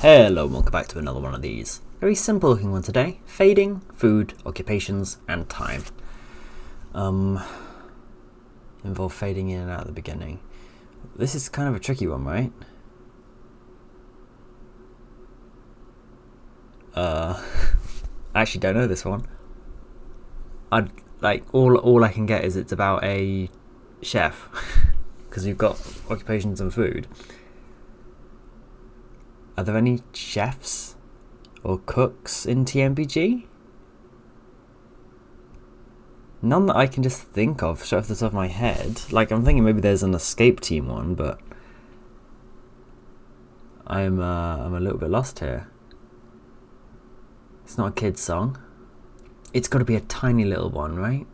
Hello and welcome back to another one of these. Very simple looking one today. Fading, food, occupations, and time. Involve fading in and out at the beginning. This is kind of a tricky one, right? I actually don't know this one. I'd like all I can get is it's about a chef. Because you've got occupations and food. Are there any chefs or cooks in TMBG? None that I can just think of straight off the top of my head. Like, I'm thinking maybe there's an escape team one, but I'm a little bit lost here. It's not a kid's song. It's got to be a tiny little one, right?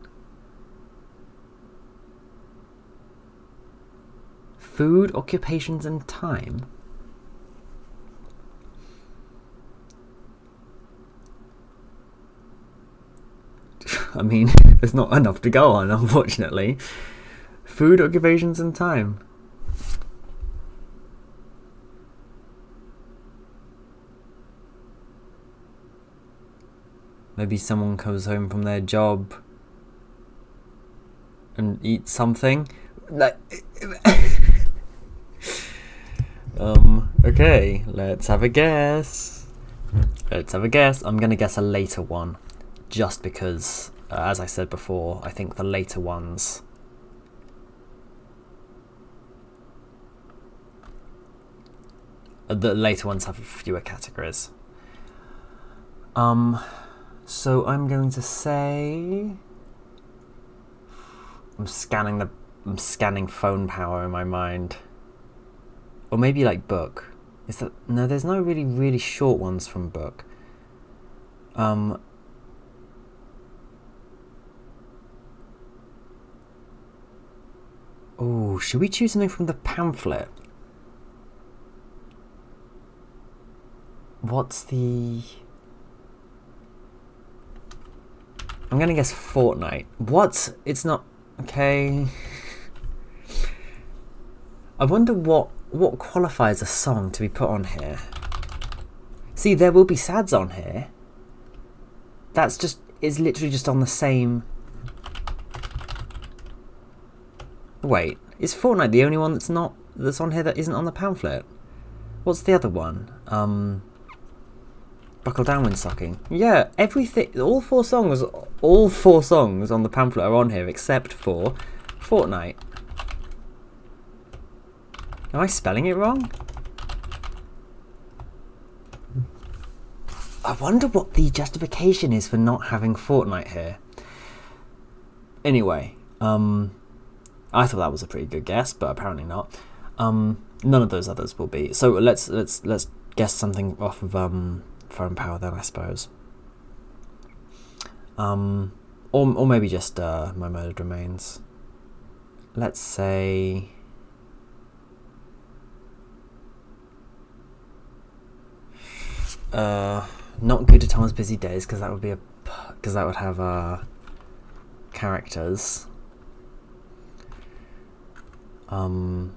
Food, occupations, and time. I mean, there's not enough to go on, unfortunately. Food, occupations, and time. Maybe someone comes home from their job and eats something. Okay, let's have a guess. I'm gonna guess a later one, just because, as I said before, I think the later ones have fewer categories. So I'm going to say I'm scanning phone power in my mind. Or maybe like book. Is that no? There's no really short ones from book. Oh, should we choose something from the pamphlet? What's the? I'm gonna guess fortnight. What? It's not okay. I wonder what qualifies a song to be put on here. See, there will be sads on here. It's literally just on the same. Wait, is Fortnite the only one that's on here that isn't on the pamphlet? What's the other one? Buckle Down Windsucking. Yeah, everything. All four songs on the pamphlet are on here except for Fortnite. Am I spelling it wrong? I wonder what the justification is for not having Fortnite here. Anyway, I thought that was a pretty good guess, but apparently not. None of those others will be. So let's guess something off of phone power then, I suppose. Or maybe just My Murdered Remains. Let's say. Not Good at Tom's Busy Days, because that would have characters. Come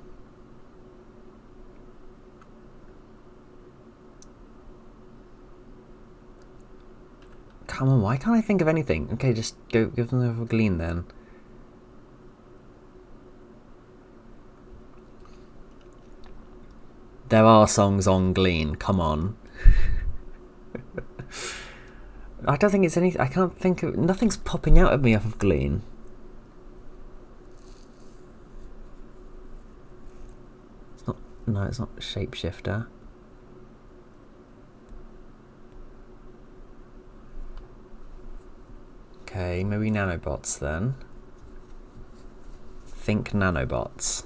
on, why can't I think of anything? Okay, just give them a glean then. There are songs on Glean, come on. I don't think it's any. I can't think of. Nothing's popping out at me off of Glean. It's not. No, it's not Shapeshifter. Okay, maybe Nanobots then. Think Nanobots.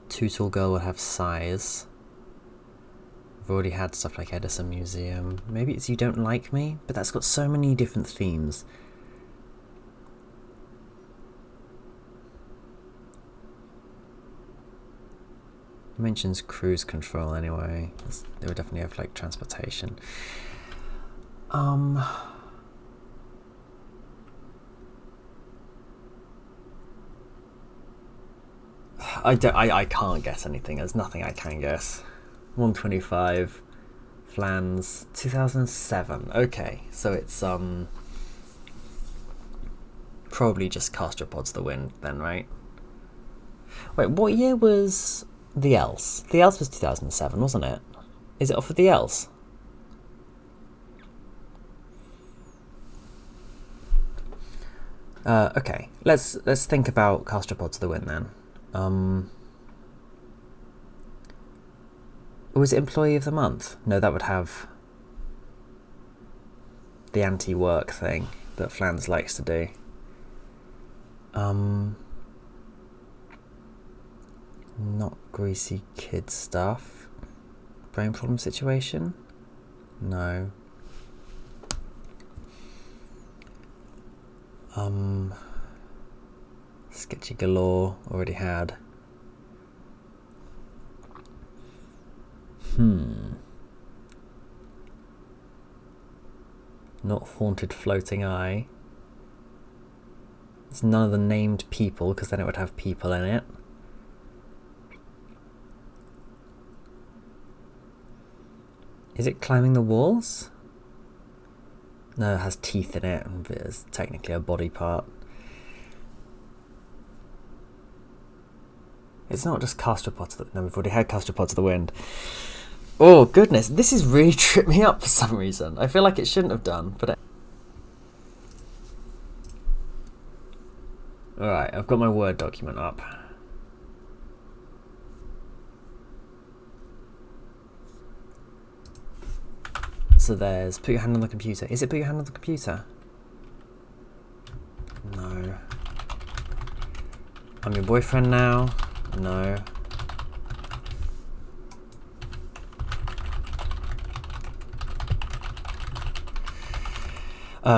Too Tall Girl would have Size. I've already had stuff like Edison Museum. Maybe it's You Don't Like Me, but that's got so many different themes. It mentions cruise control anyway. They would definitely have like transportation. I can't guess anything. There's nothing I can guess. 125, Flans, 2007. Okay, so it's probably just Castropods to the Wind then, right? Wait, what year was The Else? The Else was 2007, wasn't it? Is it off of The Else? Okay, let's think about Castropods to the Wind then. Was it Employee of the Month? No, that would have the anti-work thing that Flans likes to do. Not Greasy Kid Stuff. Brain Problem Situation? No. Sketchy Galore, already had. Not Haunted Floating Eye. It's none of the named people, because then it would have people in it. Is it Climbing the Walls? No, it has teeth in it, and it's technically a body part. It's not just Castropods. No, we've already had Castropods to the Wind. Oh, goodness. This has really tripped me up for some reason. I feel like it shouldn't have done, but... Alright, I've got my Word document up. So there's Put Your Hand on the Computer. Is it Put Your Hand on the Computer? No. I'm Your Boyfriend Now? No.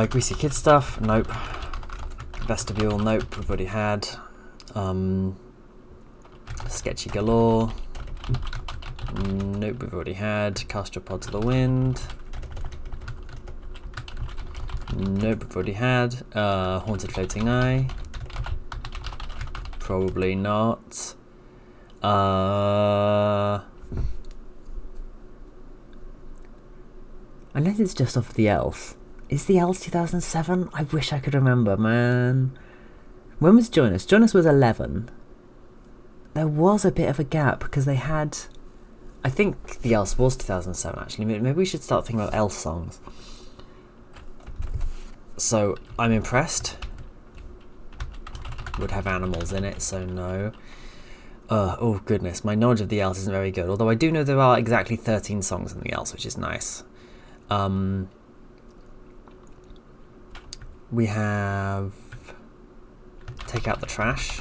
Greasy Kid Stuff? Nope. Vestibule? Nope, we've already had. Sketchy Galore? Nope, we've already had. Castropods to the Wind? Nope, we've already had. Haunted Floating Eye? Probably not. Unless it's just off The Else. Is The Else 2007? I wish I could remember, man. When was Jonas? Jonas was 11. There was a bit of a gap because they had... I think The Else was 2007, actually. Maybe we should start thinking about Else songs. So, I'm Impressed. Would have animals in it, so no. Oh, goodness. My knowledge of The Else isn't very good. Although I do know there are exactly 13 songs in The Else, which is nice. We have Take Out the Trash.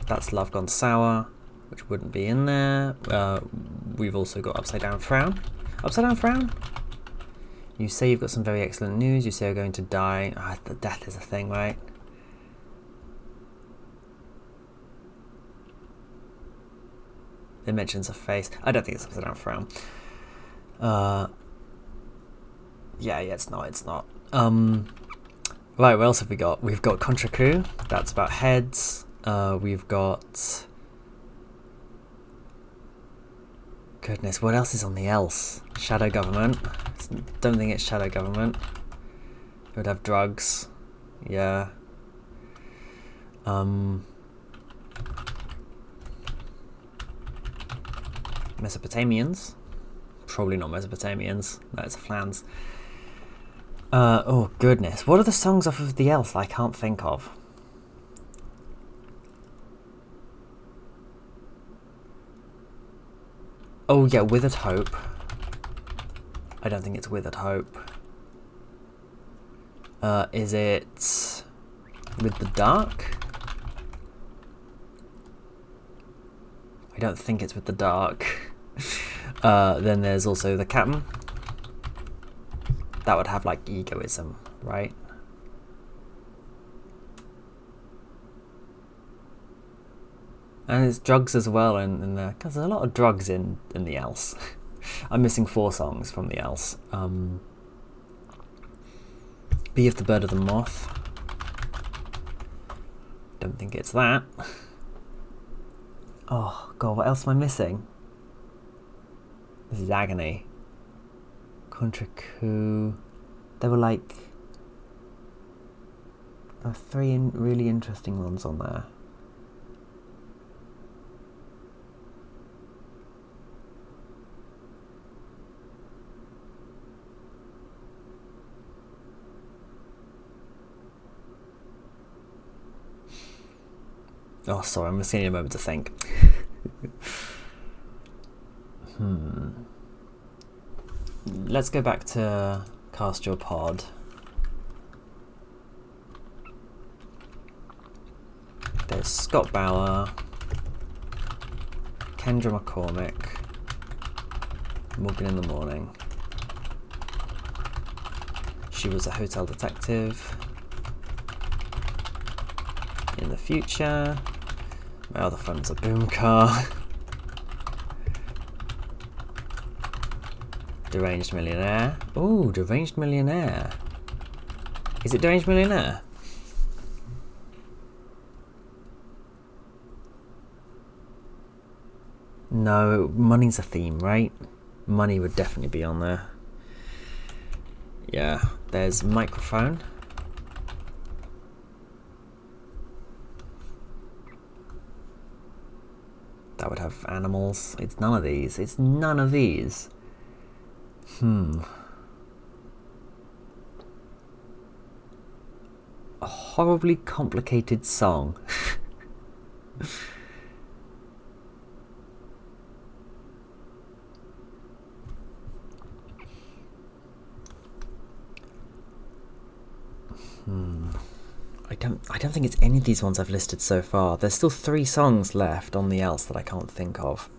That's Love Gone Sour, which wouldn't be in there. We've also got Upside Down Frown. Upside Down Frown? You say you've got some very excellent news. You say you're going to die. The death is a thing, right? It mentions a face. I don't think it's Upside Down Frown. Yeah, it's not. Right, what else have we got? We've got Contra Coup. That's about heads. We've got... Goodness, what else is on The Else? Shadow Government. Don't think it's Shadow Government. It would have drugs. Yeah. Mesopotamians. Probably not Mesopotamians. That's Flans. Oh goodness, what are the songs off of The Else that I can't think of? Oh yeah, Withered Hope. I don't think it's Withered Hope. Is it With the Dark? I don't think it's With the Dark. Then there's also The Captain. That would have like egoism, right? And it's drugs as well in there, because there's a lot of drugs in The Else. I'm missing 4 songs from The Else. Bee of the Bird of the Moth. Don't think it's that. Oh god, what else am I missing? This is agony. Contra Coup. There were like three really interesting ones on there. Oh, sorry, I'm just getting a moment to think. Let's go back to Cast Your Pod. There's Scott Bauer, Kendra McCormick, Morgan in the Morning. She was a hotel detective. In the future. My other friend's a boom car. Deranged Millionaire. Ooh, Deranged Millionaire. Is it Deranged Millionaire? No, money's a theme, right? Money would definitely be on there. Yeah, there's Microphone. That would have animals. It's none of these. It's none of these. A horribly complicated song. I don't think it's any of these ones I've listed so far. There's still 3 songs left on the else that I can't think of.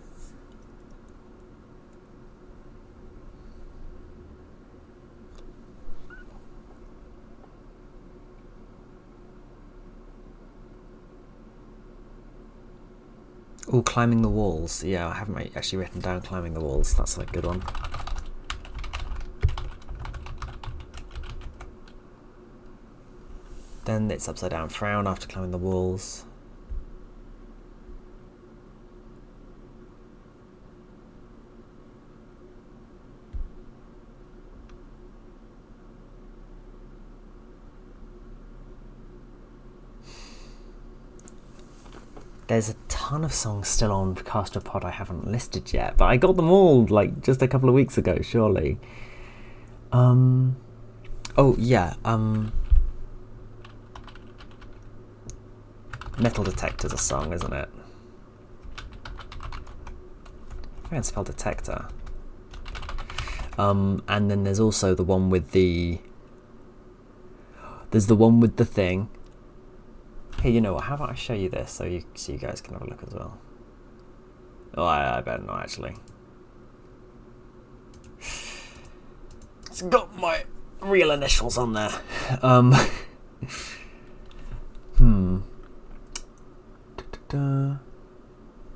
Oh, Climbing the Walls. Yeah, I haven't actually written down Climbing the Walls. That's a good one. Then it's Upside Down Frown after Climbing the Walls. There's a ton of songs still on Cast Your Pod I haven't listed yet, but I got them all like just a couple of weeks ago, surely. Oh yeah, Metal Detector's a song, isn't it? I think it's spelled detector. And then there's also the one with the... There's the one with the thing. Hey, you know what? How about I show you this so you guys can have a look as well? Oh, I better not actually. It's got my real initials on there.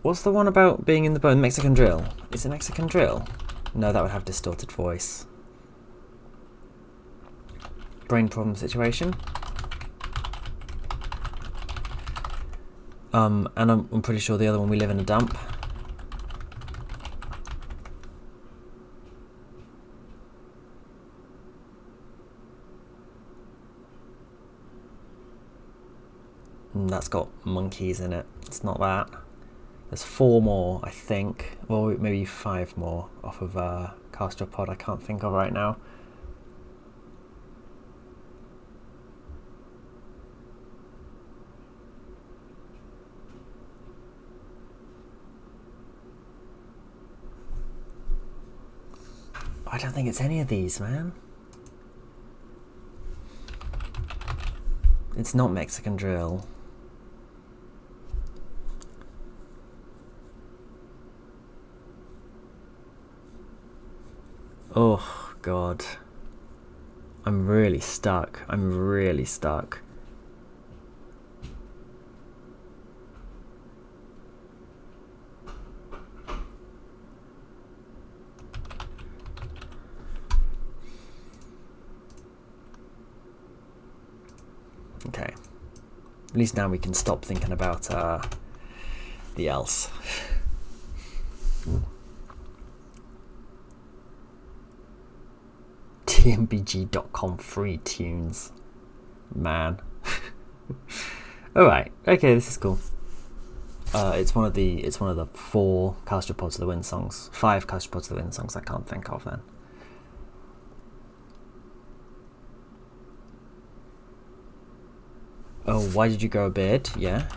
What's the one about being in the bone? Mexican Drill. Is it Mexican Drill? No, that would have distorted voice. Brain Problem Situation. And I'm pretty sure the other one, We Live in a Dump. And that's got monkeys in it. It's not that. There's 4 more, I think. Or maybe 5 more off of Cast Your Pod I can't think of right now. I don't think it's any of these, man. It's not Mexican Drill. Oh, God. I'm really stuck. I'm really stuck. Okay. At least now we can stop thinking about the else. TMBG.com free tunes. Man. Alright, okay, this is cool. It's one of the 4 Castropods to the Wind songs. 5 Castropods to the Wind songs I can't think of then. Oh, why did you grow a beard? Yeah.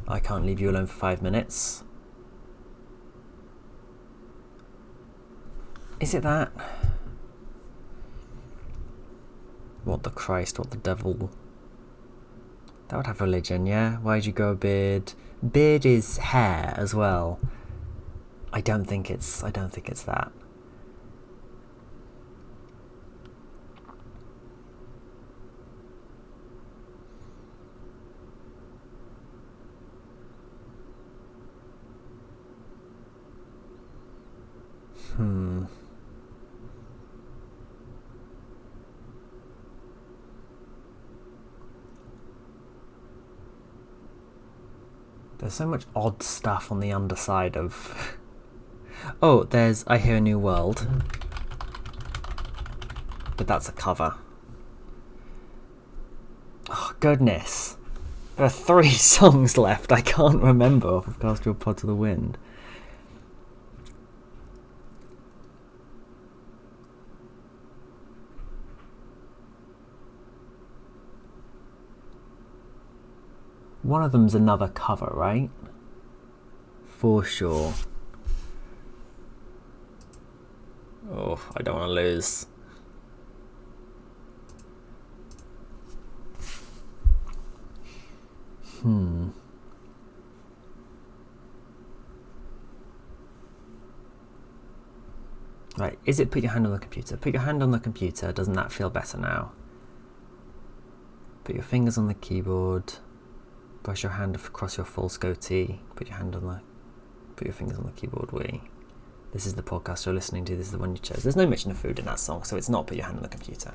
I can't leave you alone for 5 minutes. Is it that? What the Christ, what the devil? That would have religion, yeah? Why'd you grow a beard? Beard is hair as well. I don't think it's that. There's so much odd stuff on the underside of... Oh, there's I Hear a New World. But that's a cover. Oh, goodness. There are 3 songs left I can't remember off of Cast Your Pod to the Wind. One of them's another cover, right? For sure. Oh, I don't want to lose. Right, is it Put Your Hand on the Computer? Put your hand on the computer. Doesn't that feel better now? Put your fingers on the keyboard. Brush your hand across your false goatee. Put your fingers on the keyboard. This is the podcast you're listening to. This is the one you chose. There's no mention of food in that song, so it's not Put Your Hand on the Computer.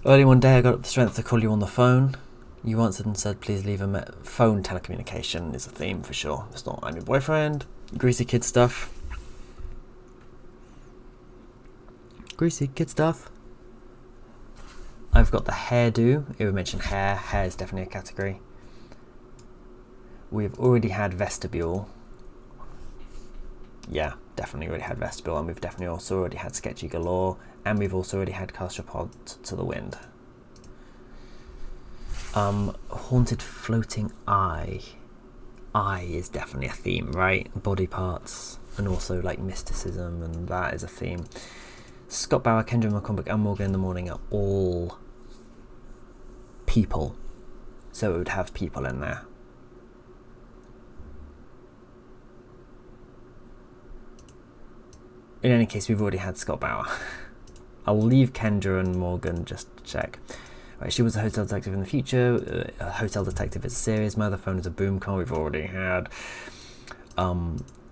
Early one day, I got up the strength to call you on the phone. You answered and said, please leave a phone. Telecommunication is a theme for sure. It's not I'm your boyfriend. Greasy kid stuff. Greasy kid stuff. I've got the hairdo. If we mention hair, hair is definitely a category. We've already had vestibule. Yeah, definitely already had vestibule, and we've definitely also already had sketchy galore, and we've also already had Castropod to the Wind. Haunted floating eye. Eye is definitely a theme, right? Body parts, and also like mysticism, and that is a theme. Scott Bauer, Kendra McCormick, and Morgan in the Morning are all people, so it would have people in there. In any case, we've already had Scott Bauer. I'll leave Kendra and Morgan just to check. Right, she was a hotel detective in the future. A hotel detective is a series. Mother phone is a boom car. We've already had.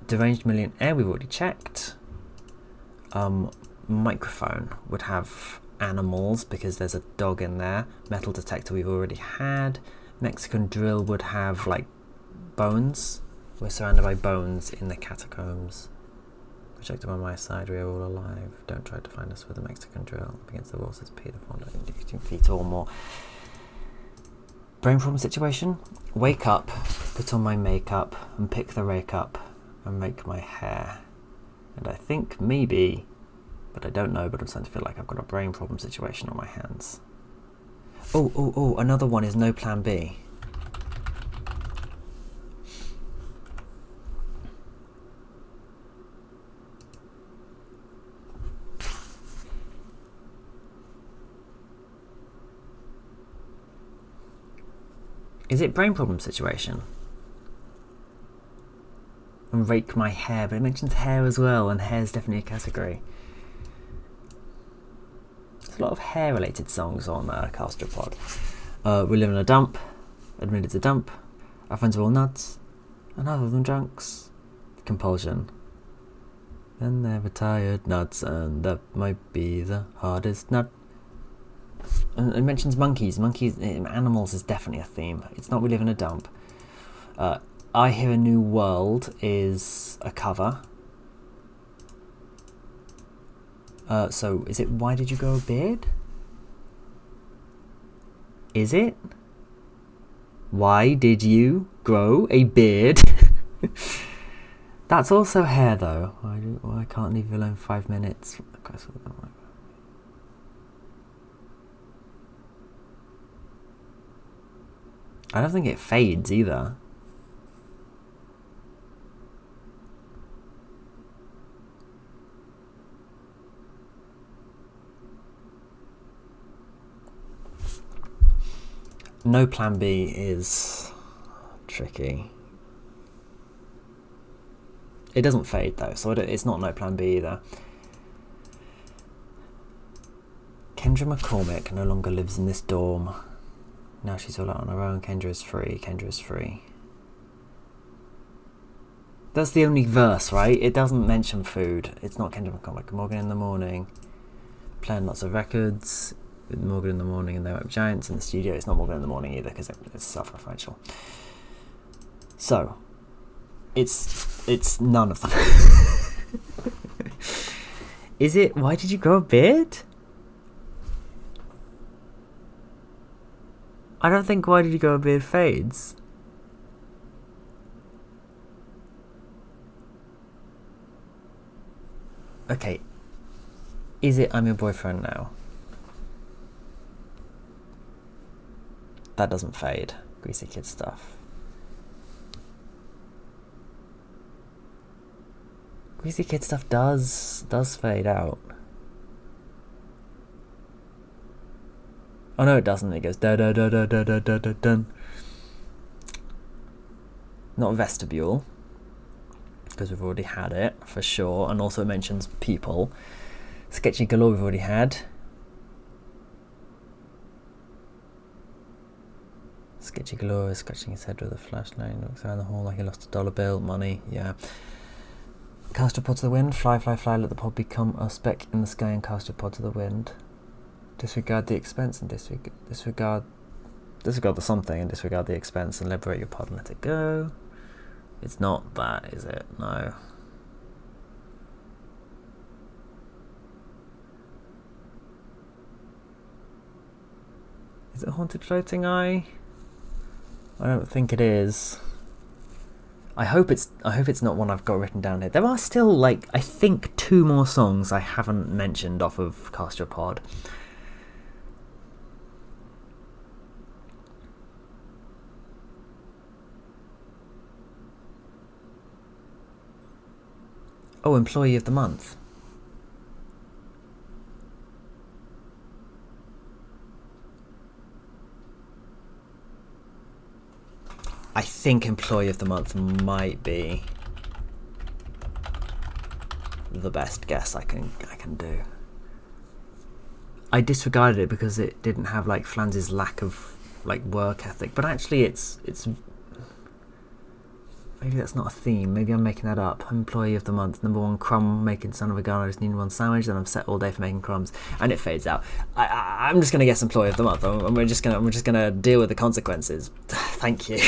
Deranged millionaire. We've already checked. Microphone would have animals because there's a dog in there. Metal detector we've already had. Mexican drill would have like bones. We're surrounded by bones in the catacombs. Projected on my side, we are all alive. Don't try to find us with a Mexican drill. Up against the wall says Peter Fonda, 15 feet or more. Brain problem situation. Wake up, put on my makeup, and pick the rake up, and make my hair. And I think maybe, but I don't know, but I'm starting to feel like I've got a brain problem situation on my hands. Oh, another one is no plan B. Is it brain problem situation? And rake my hair, but it mentions hair as well, and hair is definitely a category. There's a lot of hair related songs on Castropod. We live in a dump. Admit it's a dump. Our friends are all nuts. And other than drunks. Compulsion. And they're retired nuts, and that might be the hardest nut. And it mentions monkeys. Monkeys, animals is definitely a theme. It's not We Live in a Dump. I Hear a New World is a cover. So is it Why Did You Grow a Beard? Is it? Why did you grow a beard? That's also hair though. Why can't leave you alone 5 minutes? I don't think it fades either. No Plan B is tricky. It doesn't fade though, so it's not No Plan B either. Kendra McCormick no longer lives in this dorm. Now she's all out on her own. Kendra is free. Kendra is free. That's the only verse, right? It doesn't mention food. It's not Kendra McCormick. Morgan in the morning. Playing lots of records. With Morgan in the morning and they were giants in the studio. It's not Morgan in the morning either because it's self-referential. So, it's none of them. Is it Why Did You Grow a Beard? I don't think Why Did You Grow a Beard fades. Okay. Is it I'm Your Boyfriend Now? That doesn't fade. Greasy Kid Stuff. Greasy Kid Stuff does fade out. Oh no, it doesn't. It goes da da da da da da da da dun. Not Vestibule, because we've already had it for sure, and also it mentions people. Sketchy Galore we've already had. Sketchy Galore is scratching his head with a flashlight, looks around the hall like he lost $1 bill, money, yeah. Cast a pod to the wind, fly, fly, fly, let the pod become a speck in the sky and cast a pod to the wind. Disregard the expense and disregard the something and disregard the expense and liberate your pod and let it go. It's not that, is it? No. Is it Haunted Floating Eye? I don't think it is. I hope it's not one I've got written down here. There are still, like, I think 2 more songs I haven't mentioned off of Cast Your Pod. Oh, Employee of the Month. I think Employee of the Month might be the best guess I can do. I disregarded it because it didn't have like Flanz's lack of like work ethic, but actually it's maybe that's not a theme. Maybe I'm making that up. Employee of the Month, #1 crumb making son of a gun. I just need 1 sandwich, and I'm set all day for making crumbs, and it fades out. I'm just gonna guess Employee of the Month. We're just gonna deal with the consequences. Thank you.